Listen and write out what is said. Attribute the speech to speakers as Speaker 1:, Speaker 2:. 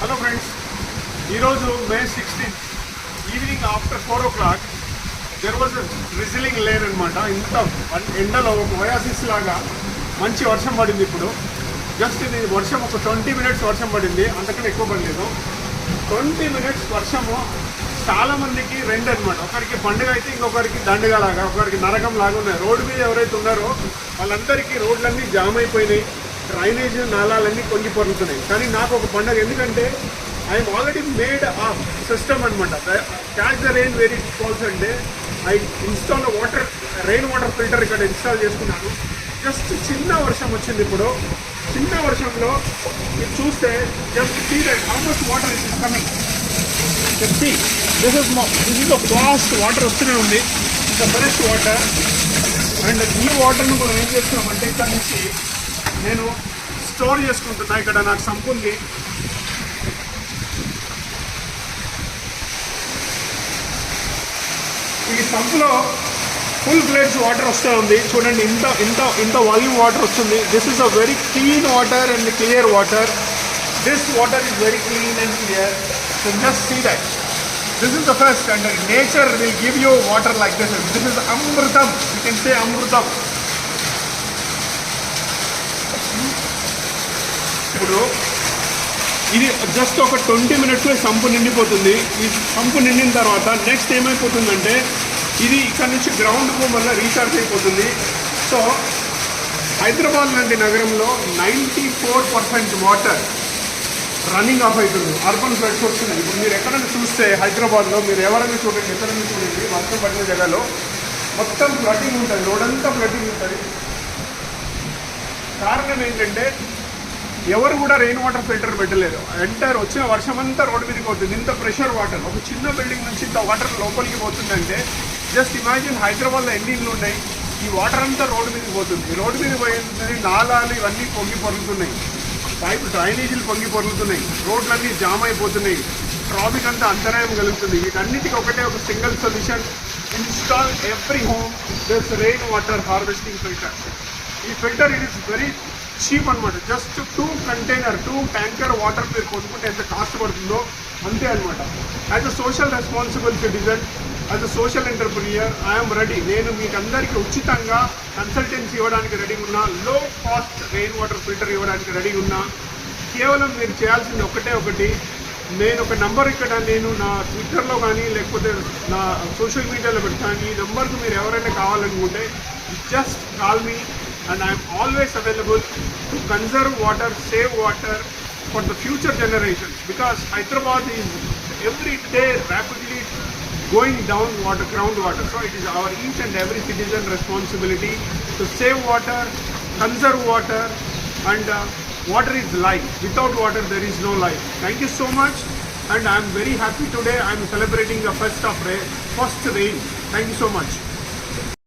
Speaker 1: Hello friends, ఈరోజు మే 16 evening after 4 o'clock there was drizzling lane అనమాట. ఇంత ఎండలో ఒక ఒయాసిస్ లాగా మంచి వర్షం పడింది. ఇప్పుడు జస్ట్ ఇది వర్షం ఒక 20 minutes వర్షం పడింది, అంతకంటే ఎక్కువ పడలేదు. 20 minutes వర్షము చాలామందికి రెండు అనమాట. ఒకరికి పండుగ అయితే ఇంకొకరికి దండగా లాగా, ఒకరికి నరకం లాగా ఉన్నాయి. రోడ్డు మీద ఎవరైతే ఉన్నారో వాళ్ళందరికీ రోడ్లన్నీ జామ్ అయిపోయినాయి, డ్రైనేజ్ నాళాలన్నీ కొంగి పొరుగుతున్నాయి. కానీ నాకు ఒక పండుగ, ఎందుకంటే I'm already made a system అనమాట. Catch the rain very falls అంటే I install rain water filter ఇక్కడ ఇన్స్టాల్ చేసుకున్నాను. జస్ట్ చిన్న వర్షం వచ్చింది. ఇప్పుడు చిన్న వర్షంలో మీరు చూస్తే just see that how much water is coming. This is the fast water వస్తూనే ఉంది, ద ఫ్రెష్ వాటర్. అండ్ ఈ వాటర్ను మనం ఏం చేస్తున్నామంటే ఇక్కడ నుంచి నేను స్టోర్ చేసుకుంటున్నా. ఇక్కడ నాకు సంప్ ఉంది. ఈ సంప్లో ఫుల్ ఫ్లెడ్జ్ వాటర్ వస్తూ ఉంది. చూడండి, ఇంత ఇంత ఇంత వాల్యూమ్ వాటర్ వస్తుంది. This is a very clean water and clear water. This water is very clean and clear. So just see that. This is the first, and nature will give you water like this. This is Amrutam. You can say Amrutam. ఇప్పుడు ఇది just ఒక 20 minutesలో sump నిండిపోతుంది. ఈ sump నిండిన తర్వాత next ఏమైపోతుందంటే ఇది ఇక్కడ నుంచి గ్రౌండ్కు మళ్ళీ రీఛార్జ్ అయిపోతుంది. సో హైదరాబాద్ లాంటి నగరంలో 94% వాటర్ రన్నింగ్ ఆఫ్ అవుతుంది. అర్బన్ ఫ్లడ్స్ వస్తున్నాయి. ఇప్పుడు మీరు ఎక్కడైనా చూస్తే హైదరాబాద్లో మీరు ఎవరైనా చూడండి, ఎక్కడైనా చూడండి, వర్షం పడిన జగలో మొత్తం ఫ్లడ్డింగ్ ఉంటుంది, రోడ్ అంతా ఫ్లడ్డింగ్ ఉంటుంది. కారణం ఏంటంటే ఎవరు కూడా రెయిన్ వాటర్ ఫిల్టర్ పెట్టలేదు. ఎంటర్ వచ్చిన వర్షం అంతా రోడ్డు మీదకి పోతుంది. ఇంత ప్రెషర్ వాటర్ ఒక చిన్న బిల్డింగ్ నుంచి ఇంత వాటర్ లోపలికి పోతుందంటే జస్ట్ ఇమాజిన్ హైదరాబాద్లో ఎన్ని ఇళ్ళు ఉన్నాయి. ఈ వాటర్ అంతా రోడ్డు మీదకి పోతుంది. రోడ్డు మీద పోయింది, నాలాలు ఇవన్నీ పొంగి పొరుగుతున్నాయి, పైపు డ్రైనేజీలు పొంగి పొరుగుతున్నాయి, రోడ్లన్నీ జామ్ అయిపోతున్నాయి, ట్రాఫిక్ అంతా అంతరాయం కలుగుతుంది. వీటన్నిటికీ ఒకటే ఒక single solution, install every home this rain water harvesting filter. ఈ filter it is very cheap అనమాట. జస్ట్ 2 ట్యాంకర్ వాటర్ మీరు కొనుక్కుంటే ఎంత కాస్ట్ పడుతుందో అంతే అనమాట. As a social responsible citizen, as a social entrepreneur, I'm ready. నేను మీకు అందరికీ ఉచితంగా కన్సల్టెన్సీ ఇవ్వడానికి రెడీగా ఉన్నా, లో కాస్ట్ రెయిన్ వాటర్ ఫిల్టర్ ఇవ్వడానికి రెడీగా ఉన్నా. కేవలం మీరు చేయాల్సింది ఒకటి, నేను ఒక నంబర్ ఇక్కడ నేను నా ట్విట్టర్లో కానీ లేకపోతే నా సోషల్ మీడియాలో పెడతాను. ఈ నెంబర్కు మీరు ఎవరైనా కావాలనుకుంటే just call me and I am always available to conserve water, save water for the future generations, because Hyderabad is every day rapidly going down groundwater. So it is our each and every citizen responsibility to save water, conserve water, and water is life. Without water there is no life. Thank you so much, and I am very happy today. I am celebrating the first rain. Thank you so much.